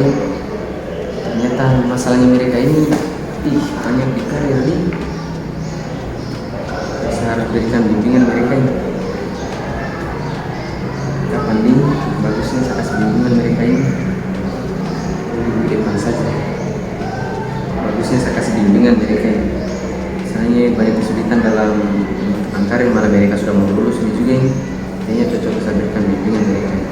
kemarin. Ternyata masalahnya mereka ini banyak di karir ini. Saya harus berikan bimbingan mereka ini. Kapan nih bagusnya saya kasih bimbingan mereka ini di depan saja. Bagusnya saya kasih bimbingan mereka ini. Misalnya banyak kesulitan dalam menentukan karir, malah mereka sudah mau lulus ini juga ini. Kayaknya cocok saya berikan bimbingan mereka ini.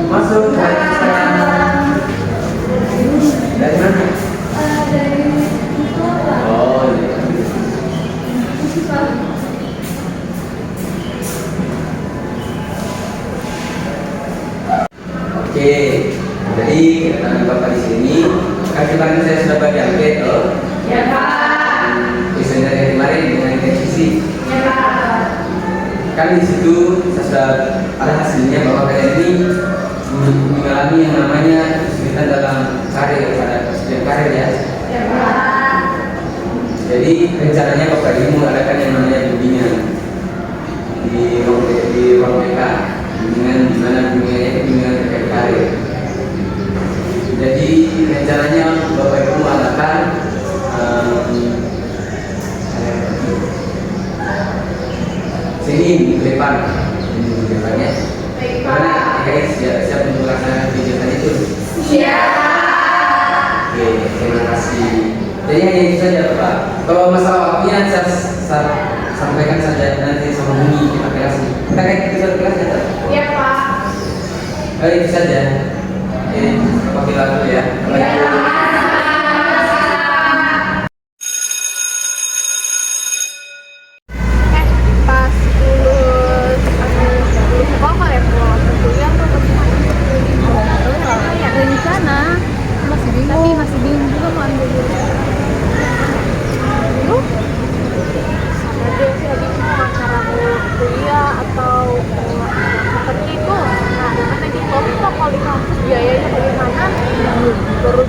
Masuk dari mana? Oh iya. Oke, jadi kedatangan Bapak di sini, kemarin saya sudah bagi angket, oh? Ya Pak. Bisa dari kemarin dengan intensi. Ya Pak. Kan di situ saya sudah ada hasilnya bahwa kalian ini mengalami yang namanya kesulitan dalam karir, pada kesulitan karir ya. Ya Pak. Jadi rencananya Bapak ini mengadakan yang namanya bimbingan di ruang BK. Bimbingan di mana bimbingannya itu bimbingan terkait karir. Jadi rencananya Bapak Ibu mengadakan sini di depan, ini di depannya. Karena guys siap untuk melaksanakan kegiatan itu. Siap. Oke, terima kasih. Jadi hanya itu saja Pak. Kalau masalah waktunya saya sampaikan saja nanti sama Bumi kita kelas. Kita kayak kita kelas ya Pak. Iya Pak. Itu saja. Oke, pakai lagu ya.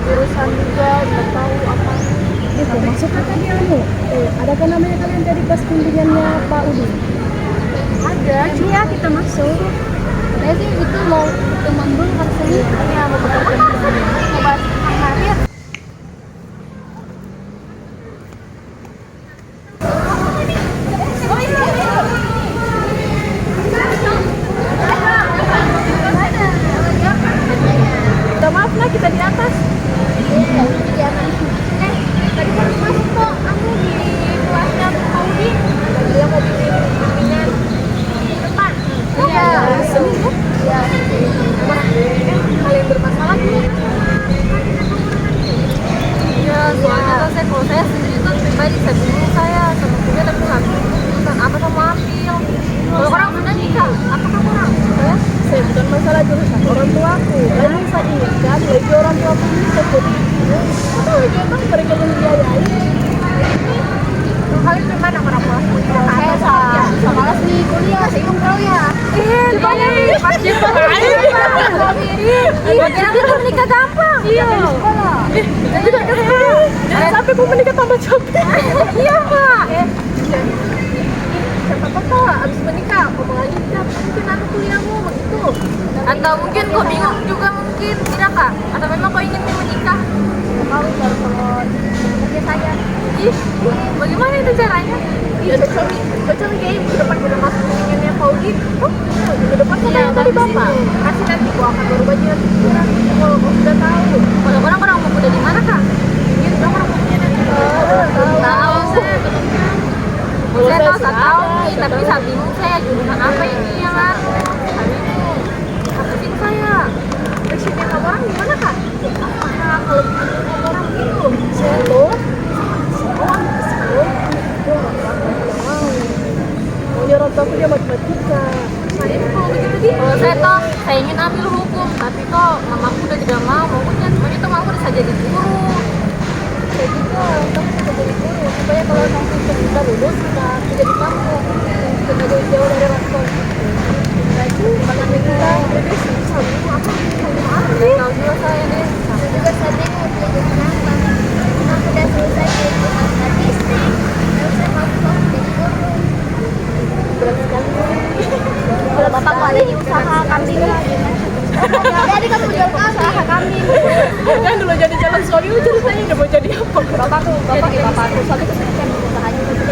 Jurusan juga nggak tahu apa itu masuk tadi ada kan namanya kalian dari pas bimbingannya Pak Udin ada iya kita masuk saya sih itu mau teman dulu harusnya ya mau ketemu mau bahas tentang karir. Maaf lah kita di atas. Tadi baru masuk kok, aku di kelasnya Audi. Dia mau bimbingan di depan. Iya, seminggu. Iya. Kalian bermasalah belum? Iya, soalnya kan kalau saya sendiri itu pribadi saya bingung saya sama kuliah tapi nggak jurusan apa sama ambil. Kalau orang sudah nikah, apa kamu orang? Saya bukan masalah jurusan orang tuaku. Dan saya ingatkan lagi orang tuaku ini seperti atau lagi emang mereka membiayai. Kalian gimana orang tuaku? Saya malas nih kuliah, saya ingin tahu ya. Banyak pasti Bagaimana aku menikah gampang? Iya. Jangan sampai aku menikah tambah capek. Iya Pak. Siapa abis menikah, ngomong lagi mungkin aku kuliahmu begitu. Atau mungkin kau bingung juga mungkin tidak kak? Atau memang kau ingin menikah? Kau baru kalau kerja saya. Ih, bagaimana itu caranya? Iya, cocok kayak minggu depan udah masuk bimbingannya Pauli. Oh, minggu depan kan yang tadi bapak. Kasih nanti gua akan baru baju nanti kalau kau sudah tahu. Kalau orang mau muda di mana kak? Iya, orang mau muda nanti. Tahu saya belum tahu. Saya tahu nih, tapi saya bingung saya jurusan apa ini yang bingung. Hapusin saya. prinsipnya sama orang gimana kak? Nah, kalau bikin sama orang gitu selo maunya orang tua aku dia matematika. Saya kalau begitu dia kalau saya toh saya ingin ambil hukum tapi toh mamaku udah tidak mau maunya tuh mamaku udah saja jadi guru kayak gitu orang tua kita jadi guru supaya kalau nanti kita lulus kita jadi kampung kita jauh dari orang tua itu makanya kita lebih susah apa tahu juga saya deh saya juga saya tengok dia jadi kenapa aku udah selesai jadi statistik terus saya mau jadi guru berat sekali kalau bapak mau ada di usaha kambing jadi kamu jual usaha kambing kan dulu jadi calon suami ceritanya udah mau jadi apa bapakku suami kesulitan usahanya usaha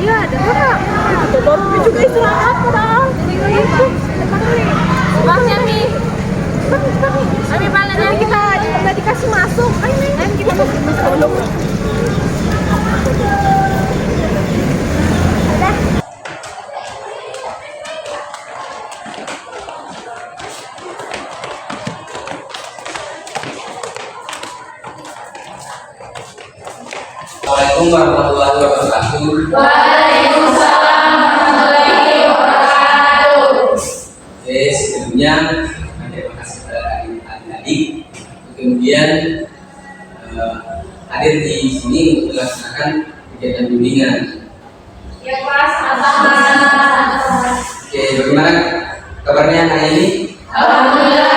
iya ada mana itu baru juga istirahat dah bang Yami kami baliknya kita udah dikasih masuk kan kita masuk dulu Assalamualaikum warahmatullahi wabarakatuh. Waalaikumsalam warahmatullahi wabarakatuh. Oke, sebelumnya terima kasih kepada adik-adik kemudian hadir di sini untuk melaksanakan kegiatan bimbingan. Ya Pak, sama-sama. Oke, bagaimana kabarnya hari ini? Alhamdulillah.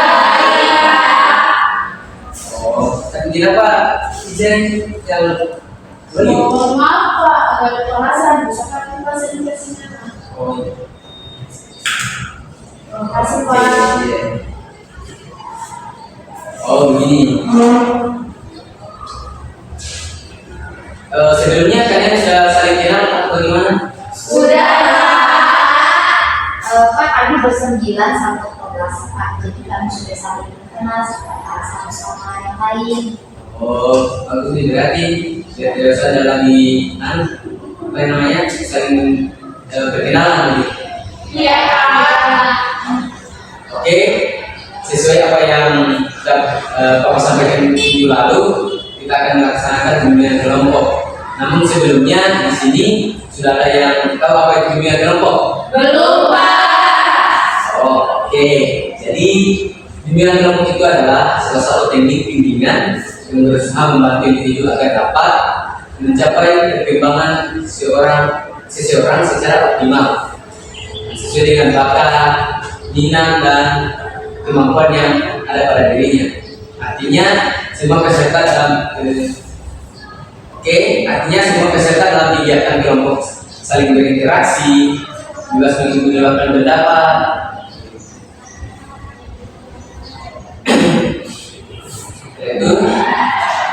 Oh, tapi kenapa izin yang Mohon maaf Pak, agak ada kelasan. Misalkan kita sini-sini. Oh, Terima kasih oke, Pak. iya. Oh, begini. Sebelumnya kalian sudah saling kenal atau bagaimana? Sudah. Pak, kami bersembilan sampai 12 Pak. Jadi kami sudah saling kenal, sudah satu sama yang lain. Oh, bagus nih berarti biasa dalam di apa namanya saling berkenalan gitu. Iya Pak. Oke, sesuai apa yang sudah Bapak sampaikan minggu lalu, kita akan melaksanakan bimbingan kelompok. Namun sebelumnya di sini sudah ada yang tahu apa itu bimbingan kelompok? Belum Pak. Oh, oke. Jadi bimbingan kelompok itu adalah salah satu teknik bimbingan yang berusaha membantu individu agar dapat mencapai perkembangan seseorang secara optimal sesuai dengan bakat, minat dan kemampuan yang ada pada dirinya. Artinya semua peserta dalam kegiatan kelompok saling berinteraksi, juga saling menyuarakan pendapat. Itu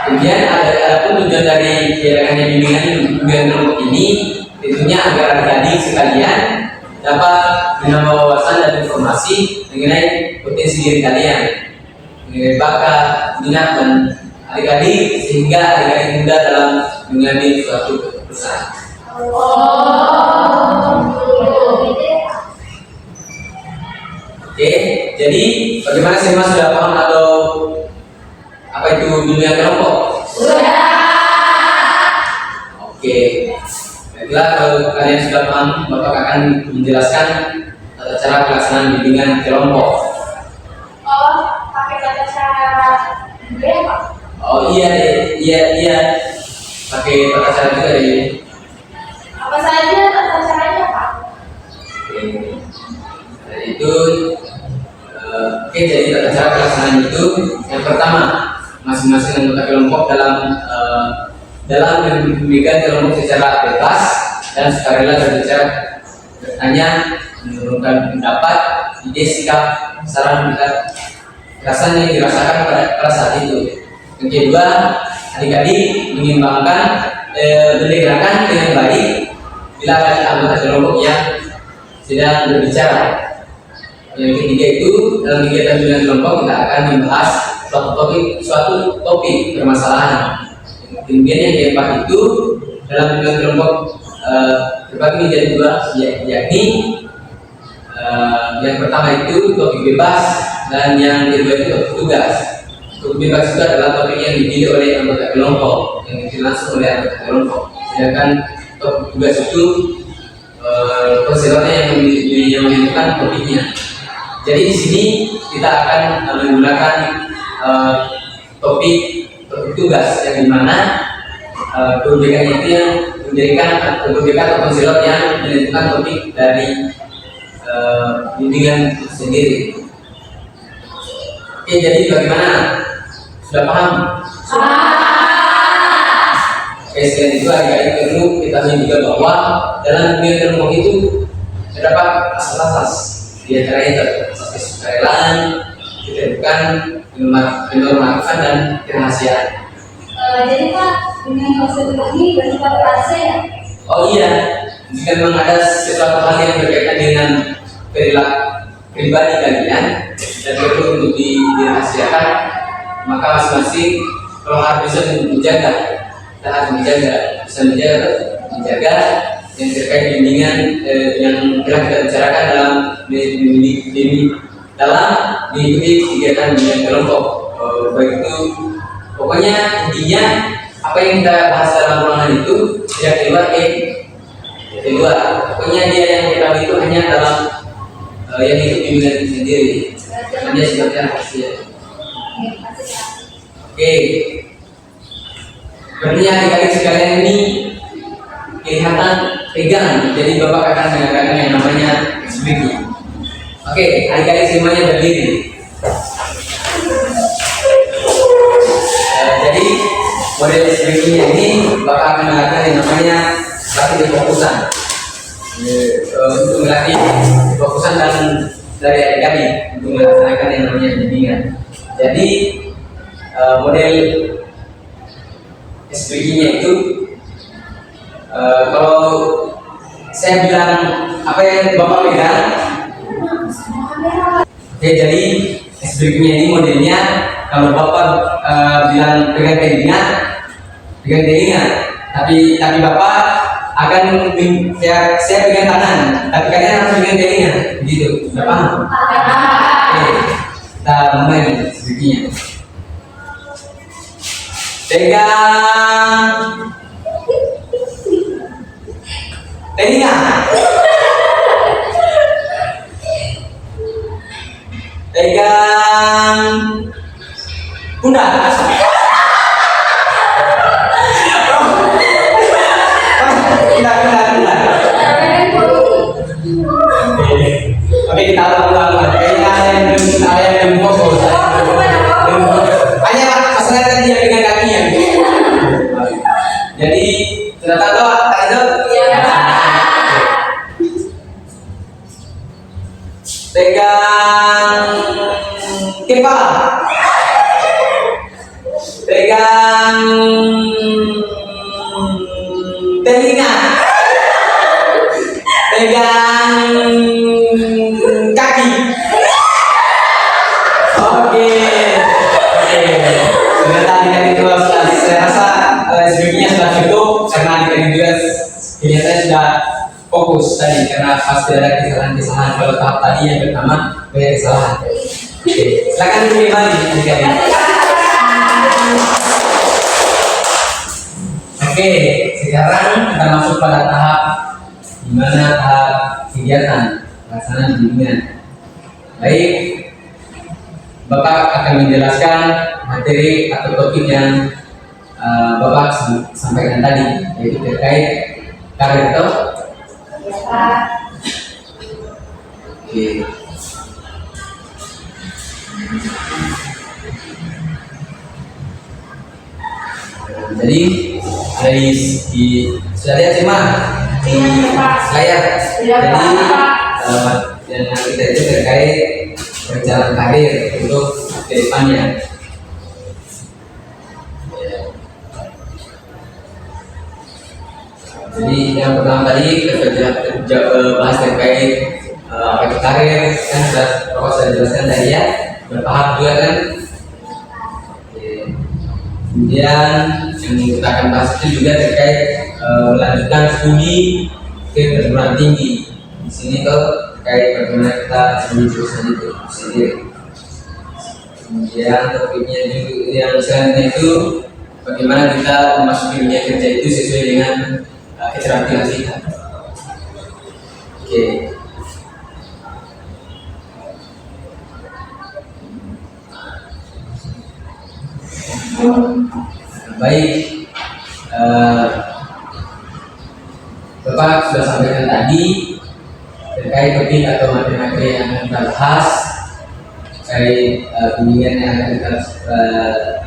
kemudian ada pun tujuan dari diadakannya bimbingan kelompok ini tentunya agar adik-adik sekalian dapat menambah wawasan dan informasi mengenai potensi diri kalian, mengenai bakat, minat dan adik-adik sehingga adik-adik muda dalam mengambil suatu keputusan. Oke, jadi bagaimana semua sudah paham atau apa itu bimbingan kelompok? Sudah. Oke, baiklah kalau kalian sudah paham, Bapak akan menjelaskan tata cara pelaksanaan bimbingan kelompok. Oh, pakai tata cara juga ya Pak? Oh iya, pakai tata cara juga deh. Apa saja tata caranya Pak? Oke, dari itu, jadi tata cara pelaksanaan itu yang pertama, masing-masing anggota kelompok dalam membimbingan kelompok secara bebas dan sukarela berbicara, bertanya, menurunkan pendapat, ide, sikap, saran, perasaan yang dirasakan pada saat itu. Yang kedua, adik-adik mengimbangkan, mendengarkan dengan baik bila ada anggota kelompok yang sedang berbicara. Yang ketiga itu dalam kegiatan bimbingan kelompok kita akan membahas suatu topik permasalahan. Kemudian yang keempat itu dalam bimbingan kelompok terbagi menjadi dua, yakni yang pertama itu topik bebas dan yang kedua itu topik tugas. Topik bebas itu adalah topik yang dipilih oleh anggota kelompok, yang dipilih langsung oleh anggota kelompok. Sedangkan topik tugas itu konselornya yang menentukan topiknya. Jadi di sini kita akan menggunakan topik tugas yang dimana kebijakan itu yang menjadikan kebijakan atau konselor yang menentukan topik dari bimbingan sendiri. Oke, jadi bagaimana? Sudah paham? Oke, selain itu adik-adik perlu kita tahu juga bahwa dalam bimbingan kelompok itu terdapat asas-asas. Di antaranya asas kesukarelawan, keterbukaan, kenormatan dan kerahasiaan. Jadi Pak, dengan prosedur ini bersifat rahasia ya? Oh iya, jika memang ada sesuatu hal yang berkaitan dengan perilaku pribadi kalian dan perlu untuk dirahasiakan, maka masing-masing kalau harus bisa menjaga, kita harus menjaga yang terkait bimbingan yang telah kita bicarakan dalam mengikuti kegiatan bimbingan kelompok. Baik itu pokoknya intinya apa yang kita bahas dalam ruangan itu tidak keluar. Pokoknya dia yang kita itu hanya dalam yang itu bimbingan itu sendiri. Hanya sifatnya rahasia. Oke. Berarti adik-adik sekalian ini kelihatan tegang. Jadi Bapak akan mengatakan yang namanya speaking. Oke, adik-adik semuanya berdiri. Jadi model speakingnya ini Bapak akan mengatakan yang namanya latih fokusan. Untuk melatih fokusan dan dari adik-adik untuk melaksanakan yang namanya bimbingan. Jadi model speakingnya itu kalau saya bilang apa yang Bapak pegang, oke, jadi speakingnya ini modelnya kalau Bapak bilang pegang telinga, tapi Bapak akan saya pegang tangan, tapi kalian harus pegang telinga, begitu, sudah paham? Oke, kita mulai speakingnya. Pegang telinga. Pegang pundak. Oke, kita ulang. Kayaknya ada yang belum fokus. Hanya masalahnya tadi yang pegang kaki ya. Jadi sudah tahu tak itu? Pegang kepala, pegang telinga, pegang kaki. Oke. Sudah tadi kan itu saya rasa speakingnya sudah cukup karena adik-adik juga kelihatannya sudah fokus tadi karena pasti ada kesalahan-kesalahan. Kalau tahap tadi yang pertama banyak kesalahan. Oke, silakan dulu lagi adik-adik. Oke, sekarang kita masuk pada tahap dimana tahap kegiatan pelaksanaan bimbingan. Baik, Bapak akan menjelaskan materi atau topik yang Bapak sampaikan tadi, yaitu terkait karakter. Oke. Jadi dari sudah lihat sih di layar. Jadi yang kita itu terkait perjalanan karir untuk ke depannya. Jadi yang pertama tadi kita bahas terkait apa itu karir, kan sudah Bapak jelaskan tadi ya, bertahap juga kan. Oke. Kemudian yang kita akan bahas itu juga terkait melanjutkan studi ke perguruan tinggi. Di sini tuh terkait bagaimana kita studi jurusan itu sendiri. Kemudian topiknya juga yang selanjutnya itu bagaimana kita memasuki dunia kerja itu sesuai dengan keterampilan kita. Oke. Baik, Bapak sudah sampaikan tadi terkait topik atau materi-materi yang akan kita bahas terkait bimbingan yang akan kita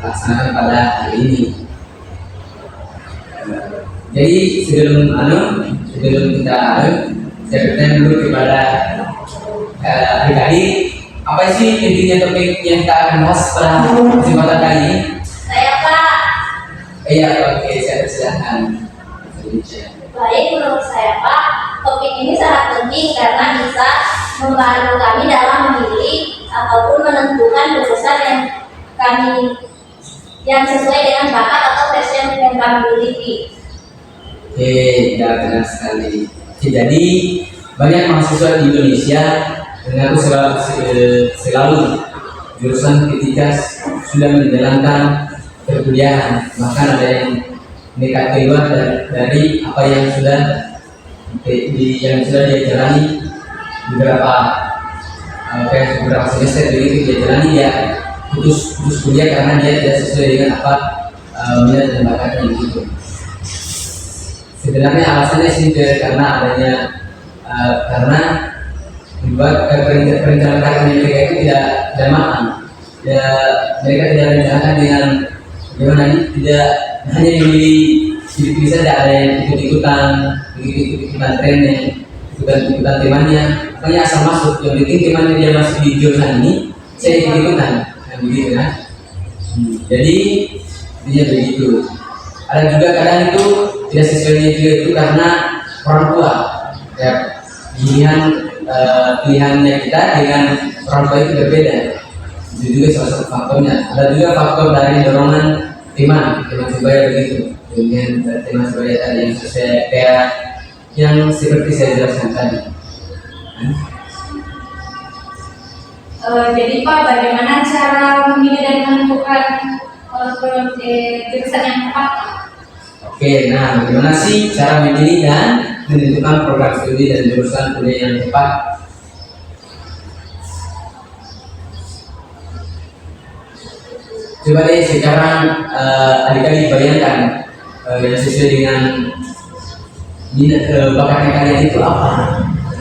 laksanakan pada hari ini. Jadi sebelum kita saya bertanya dulu kepada adik-adik, apa sih intinya topik yang kita akan bahas pada kesempatan kali ini? Saya Pak. Iya, oke, saya persilahkan. Baik, menurut saya Pak, topik ini sangat penting karena bisa membantu kami dalam memilih ataupun menentukan jurusan yang sesuai dengan bakat atau passion yang kami miliki. Oke, ya benar sekali. Jadi banyak mahasiswa di Indonesia mengaku selalu jurusan ketika sudah menjalankan perkuliahan, bahkan ada yang nekat keluar dari apa yang sudah dia jalani beberapa semester begitu dia jalani, dia putus kuliah karena dia tidak sesuai dengan apa minat dan bakatnya gitu. Sebenarnya alasannya sih karena adanya karena perencanaan karir mereka itu tidak matang. Mereka tidak rencanakan dengan bagaimana ini, tidak hanya memilih pilih saja, ada yang ikut-ikutan trennya, ikutan temannya, makanya asal masuk. Yang penting temannya dia masuk di jurusan ini, saya ikut-ikutan, kan begitu kan? Jadi dia begitu. Ada juga kadang itu tidak sesuainya juga itu karena orang tua, ya, pilihannya kita dengan orang tua itu berbeda. Itu juga salah satu faktornya. Ada juga faktor dari dorongan teman sebaya begitu, dengan teman sebaya tadi yang sesuai kayak yang seperti saya jelaskan tadi. Jadi Pak, bagaimana cara memilih dan menentukan jurusan yang tepat? Oke, nah bagaimana sih cara memilih dan menentukan program studi dan jurusan kuliah yang tepat? Coba deh sekarang adik-adik bayangkan yang sesuai dengan minat bakatnya kalian itu apa?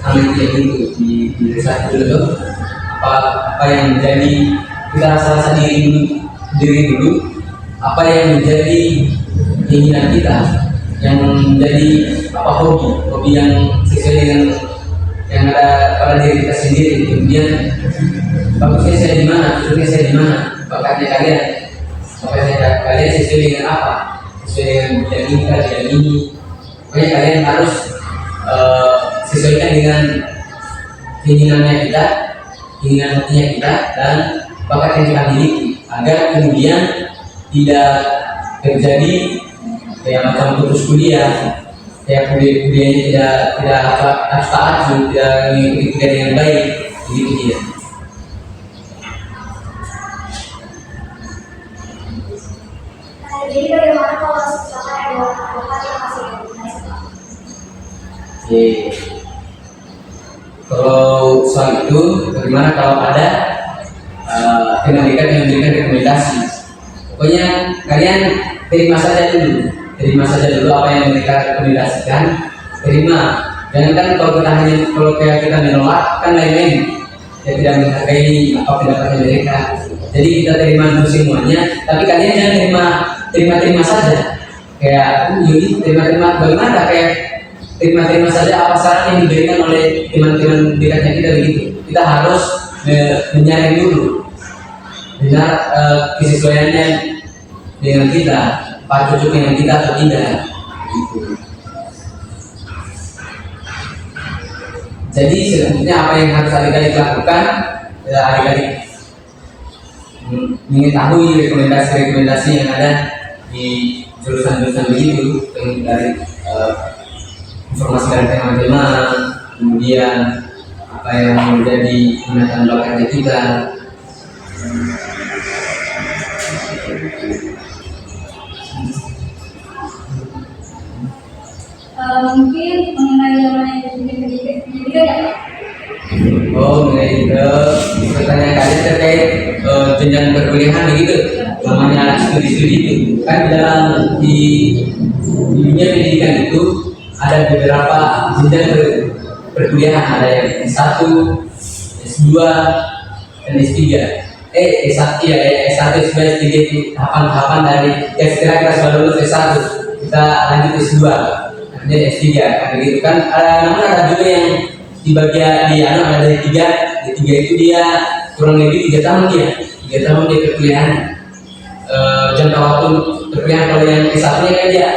Ambil itu di jurusan dulu, apa yang menjadi kita rasa diri dulu, apa yang menjadi keinginan kita, yang menjadi apa hobi yang sesuai dengan yang ada pada diri kita sendiri. Kemudian bagusnya saya di mana, cocoknya saya di mana, bakatnya kalian sesuai dengan apa, sesuai dengan bidang ini. Pokoknya kalian harus sesuaikan dengan keinginannya kita, keinginan hatinya kita, dan bakat yang kita miliki, agar kemudian tidak terjadi kayak macam putus kuliah, kayak kuliahnya tidak acuh, tidak mengikuti kuliah dengan baik, begitu dia. Jadi bagaimana kalau misalkan ada bakat yang masih berminat? Oke. Kalau soal itu, bagaimana kalau ada teman dekat yang memberikan rekomendasi? Pokoknya kalian terima saja dulu apa yang mereka rekomendasikan, terima. Jangan kan kalau kita menolak kan lain-lain, ya tidak menghargai apa pendapatnya mereka. Jadi kita terima dulu semuanya, tapi kalian jangan terima saja. Kayak Yudi terima bagaimana, kayak terima saja apa saran yang diberikan oleh teman-teman dekatnya kita begitu. Kita harus menyaring dulu, benar kesesuaiannya dengan kita, apa cocok dengan kita atau tidak. Gitu. Jadi selanjutnya apa yang harus adik-adik lakukan? Ya, adik-adik mengetahui rekomendasi-rekomendasi yang ada di jurusan-jurusan begitu, dari informasi dari tema-tema, kemudian apa yang menjadi minatan bakatnya kita. Mungkin mengenai pendidikan ya Pak? Oh, mengenai pertanyaan kalian terkait jenjang perkuliahan begitu, namanya studi-studi itu kan di dunia pendidikan itu ada beberapa jenjang perkuliahan, ada yang S1, S2, dan S3. S1 ya, S1, S2, S3 itu tahapan-tahapan dari kira-kira sudah lulus S1 kita lanjut S2, kemudian S3 kan begitu kan. Namun ada juga yang di bagian ada dari tiga itu dia kurang lebih 3 tahun dia perkuliahan. Jangka waktu perkuliahan kalau yang S1 nya kan dia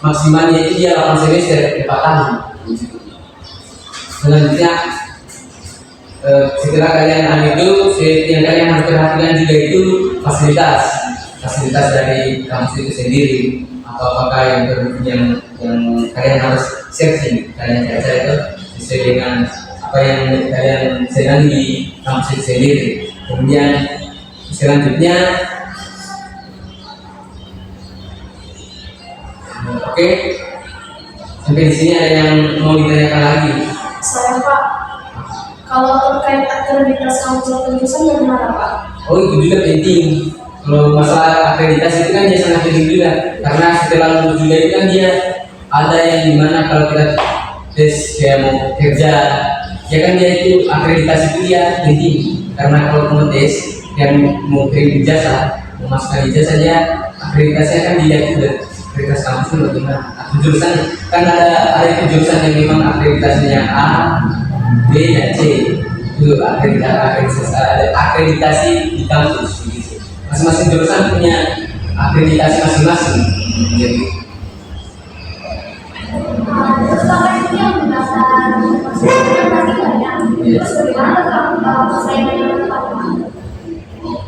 maksimalnya itu dia 8 semester 4 tahun. Selanjutnya setelah kalian itu yang kalian harus perhatikan juga itu fasilitas dari kampus itu sendiri, atau apakah yang kalian harus searching, kalian cari itu sesuai dengan apa yang kalian sedang di kampus itu sendiri. Kemudian selanjutnya oke, sampai di sini ada yang mau ditanyakan lagi? Saya Pak, kalau terkait akreditas kampus atau jurusan bagaimana Pak? Oh, itu juga penting. Kalau masalah akreditasi itu kan dia sangat penting juga, karena setelah lulus juga itu kan dia ada yang dimana kalau kita tes kayak mau kerja, ya kan dia itu akreditasi itu dia penting, karena kalau mau tes yang mau kirim ijazah, mau masukkan ijazah dia akreditasi akan dilihat juga akreditasi kampus itu bagaimana. Jurusan kan ada itu jurusan yang memang akreditasinya A, B dan C, itu akreditasi di kampus gitu. Masing-masing jurusan punya akreditasi masing-masing. Jadi Terus Bapak ini yang mendaftar pasti banyak. Terus bagaimana persaingannya Pak?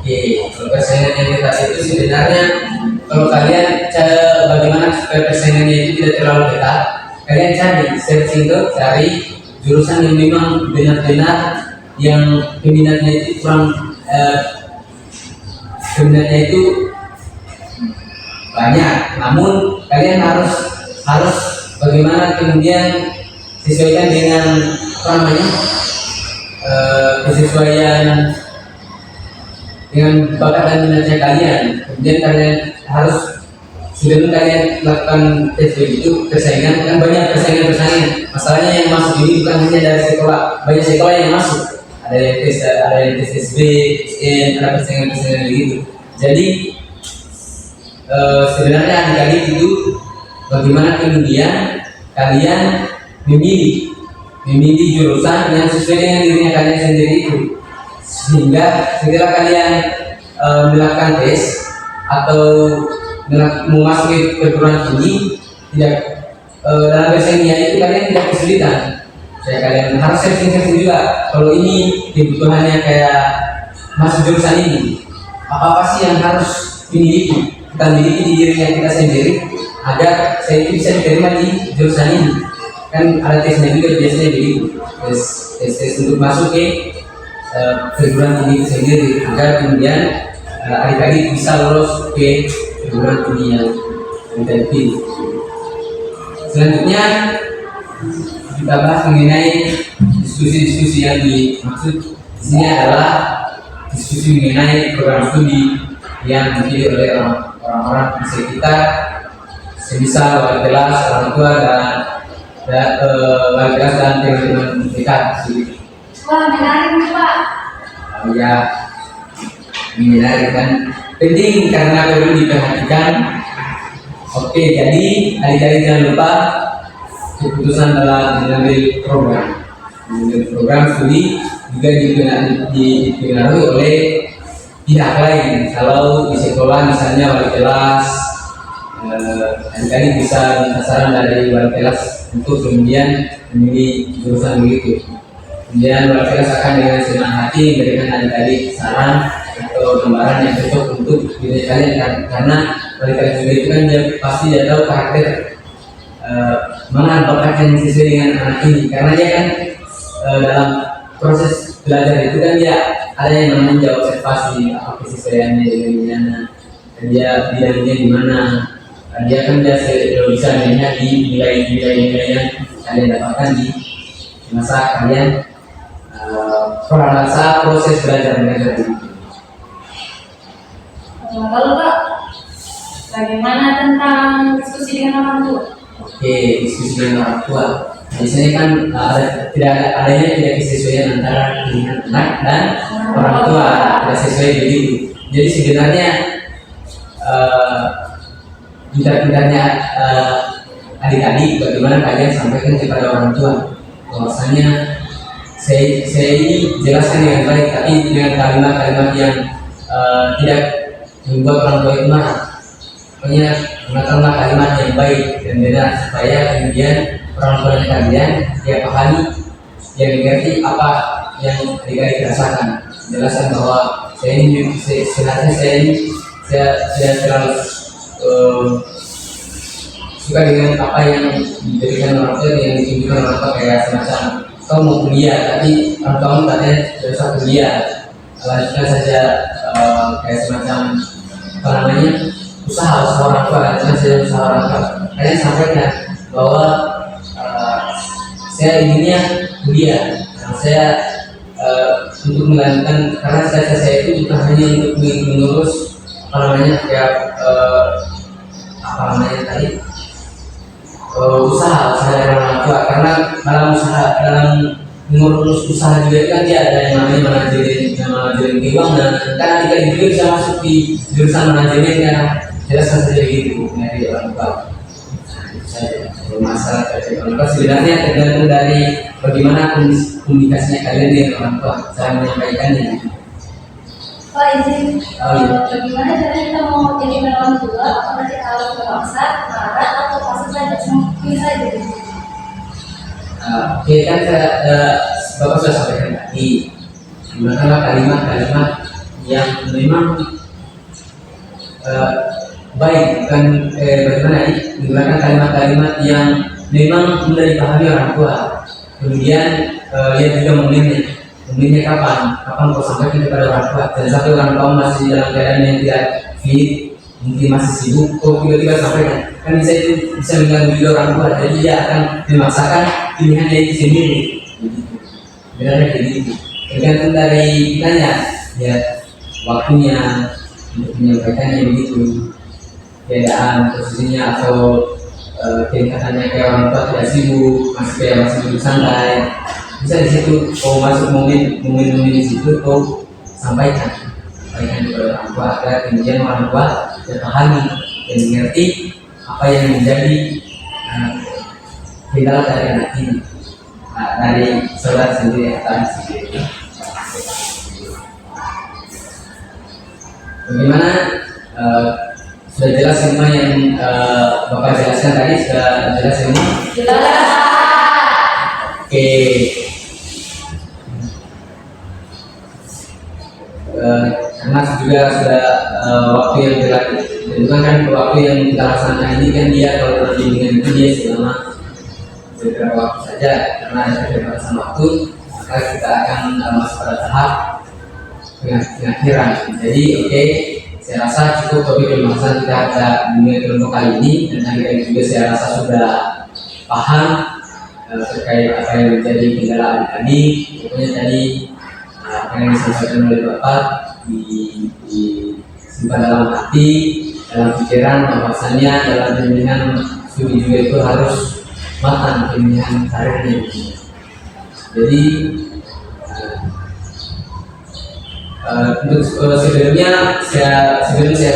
oke, kalau persaingan yang ketat itu sebenarnya kalau kalian bagaimana supaya persaingannya itu tidak terlalu ketat, kalian searching cari jurusan yang memang benar-benar yang peminatnya itu peminatnya itu banyak, namun kalian harus bagaimana kemudian sesuaikan dengan apa namanya kesesuaian dengan bakat dan minatnya kalian. Kemudian kalian harus sebelum kalian lakukan tes itu persaingan, kan banyak persaingan. Masalahnya yang masuk ini bukan hanya dari sekolah, banyak sekolah yang masuk. Ada yang tes SB, SN, ada persaingan begitu. Jadi sebenarnya adik-adik itu bagaimana kemudian kalian memilih jurusan yang sesuai dengan dirinya kalian sendiri itu, sehingga setelah kalian melakukan tes atau memasuki perguruan tinggi tidak dalam persaingan itu kalian tidak kesulitan. Kalian harus searching juga, kalau ini kebutuhannya kayak masuk jurusan ini, apa sih yang harus kita miliki di diri yang kita sendiri agar saya itu bisa diterima di jurusan ini. Kan ada tesnya juga biasanya begitu, tes untuk masuk ke perguruan tinggi itu sendiri, agar kemudian adik-adik bisa lolos ke perguruan tinggi yang kita pilih. Selanjutnya kita bahas mengenai diskusi-diskusi yang dimaksud di sini adalah diskusi mengenai program studi yang dipilih oleh orang-orang di sekitar, semisal wali kelas, orang tua dan wali kelas dan teman-teman dekat. Wah, menarik nih Pak. Ya, menarik kan penting karena perlu diperhatikan. Oke, jadi adik-adik jangan lupa keputusan dalam mengambil program studi juga dipengaruhi oleh pihak lain. Kalau di sekolah misalnya wali kelas, adik-adik bisa minta saran dari wali kelas untuk kemudian memilih jurusan begitu. Kemudian wakil akan dengan senang hati memberikan adik-adik saran atau gambaran yang cocok untuk diri kalian karena bagi kalian juga itu kan dia pasti dia tahu karakter mana bakat yang sesuai dengan anak ini karena dia kan dalam proses belajar itu kan dia ada yang namanya observasi apa kesesuaiannya dengan dan dia bidangnya di mana dia kan dia bisa melihat di nilai-nilai yang kalian dapatkan di masa kalian masa proses belajar mengajar ini. Lalu Pak, bagaimana tentang diskusi dengan orang tua? Oke, diskusi dengan orang tua. Biasanya kan adanya tidak kesesuaian antara dengan anak dan orang tua, tidak sesuai begitu. Jadi sebenarnya pintar-pintarnya adik-adik bagaimana kalian sampaikan kepada orang tua bahwasanya saya ini jelaskan dengan baik tapi dengan kalimat-kalimat yang tidak membuat orang tua itu marah. Pokoknya gunakanlah kalimat yang baik dan benar supaya kemudian orang tua kalian dia pahami, dia mengerti apa yang adik-adik rasakan. Jelaskan bahwa saya ini sebenarnya saya terlalu suka dengan apa yang diberikan orang tua yang ditunjukkan orang tua kayak semacam kau mau kuliah tapi orang tua katanya tidak usah kuliah, lanjutkan saja kayak semacam apa namanya usaha orang tua, lanjutkan saja usaha orang tua. Kalian sampaikan bahwa saya inginnya kuliah, saya untuk melanjutkan karena saya itu bukan hanya untuk mengurus apa namanya kayak apa namanya tadi usaha dari orang tua karena dalam mengurus usaha juga kan dia ada yang namanya manajemen keuangan kan ketika itu bisa masuk di jurusan manajemen ya jelaskan saja gitu dari orang tua. Masalah dari orang tua sebenarnya tergantung dari bagaimana komunikasinya kalian dengan orang tua cara menyampaikannya. Pak izin, bagaimana cara kita mau jadi orang tua? Apakah kita harus memaksa, marah, atau pasang saja, mungkin saja? Oke kan Bapak sudah sampaikan tadi, gunakanlah kalimat-kalimat yang memang baik, bukan bagaimana ini? Menggunakan kalimat-kalimat yang memang mudah dipahami orang tua. Kemudian lihat juga momennya kapan kau sampaikan kepada orang tua. Dan satu orang tua masih dalam keadaan yang tidak fit, mungkin masih sibuk, kau tiba-tiba sampaikan. Kan bisa mengganggu juga orang tua. Jadi dia akan memaksakan pilihannya itu sendiri. Benar kayak gitu. Tergantung dari kitanya, ya waktunya untuk menyampaikannya begitu. Keadaan posisinya atau tingkatannya kayak orang tua tidak sibuk, masih duduk santai. Bisa di situ kau masuk momen di situ kau sampaikan kepada orang tua agar kemudian orang tua terpahami dan mengerti apa yang menjadi kendala dari anak ini dari saudara sendiri atau anak sendiri. Bagaimana sudah jelas semua yang Bapak jelaskan tadi, sudah jelas semua? Jelas. Oke. Karena juga sudah waktu yang tentukan kan waktu yang kita laksanakan ini kan dia kalau pertandingan itu dia selama beberapa waktu saja karena ada keterbatasan waktu maka kita akan masuk pada tahap pengakhiran. Jadi oke, saya rasa cukup topik pembahasan kita pada dunia kelompok kali ini dan akhirnya juga saya rasa sudah paham terkait apa yang menjadi kendala adik-adik. Pokoknya tadi apa yang disampaikan oleh Bapak disimpan dalam hati, dalam pikiran, bahwasanya dalam pemilihan studi juga itu harus matang pemilihan karirnya. Jadi untuk sebelum saya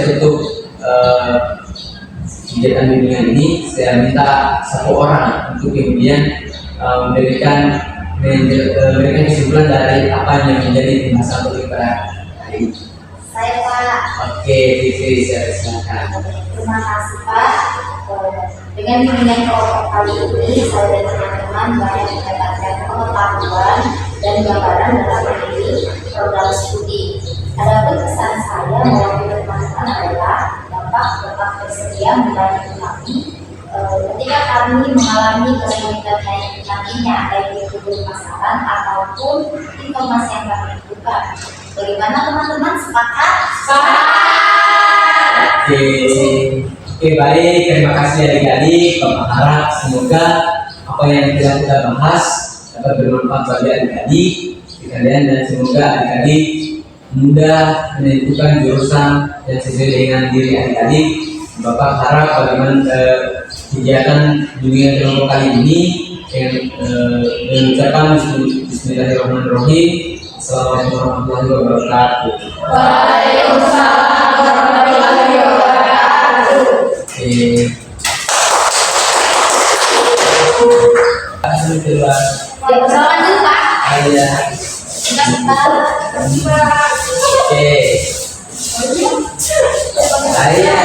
tutup kegiatan bimbingan ini, saya minta satu orang untuk kemudian memberikan kesimpulan dari apa yang menjadi pembahasan topik pada hari ini. Saya Pak. Oke, Fikri, saya silakan. Terima kasih Pak. Dengan bimbingan kelompok kali ini, saya dan teman-teman banyak mendapatkan pengetahuan dan gambaran dalam memilih program studi. Adapun pesan saya mewakili teman-teman adalah Bapak tetap bersedia membantu kami ketika kami mengalami kesulitan yang nantinya, baik itu pemasaran ataupun informasi yang kami butuhkan. Bagaimana teman-teman, sepakat? Oke, baik. Terima kasih adik-adik. Bapak harap semoga apa yang telah kita bahas dapat bermanfaat bagi adik-adik sekalian, dan semoga adik-adik mudah menentukan jurusan yang sesuai dengan diri adik-adik. Bapak harap bagaimana kegiatan dunia kelompok kali ini dengan ucapan Bismillahirrahmanirrahim. Assalamualaikum warahmatullahi wabarakatuh. Waalaikumsalam warahmatullahi wabarakatuh. Ya, pesawat dulu Pak. Iya. Oke. Iya.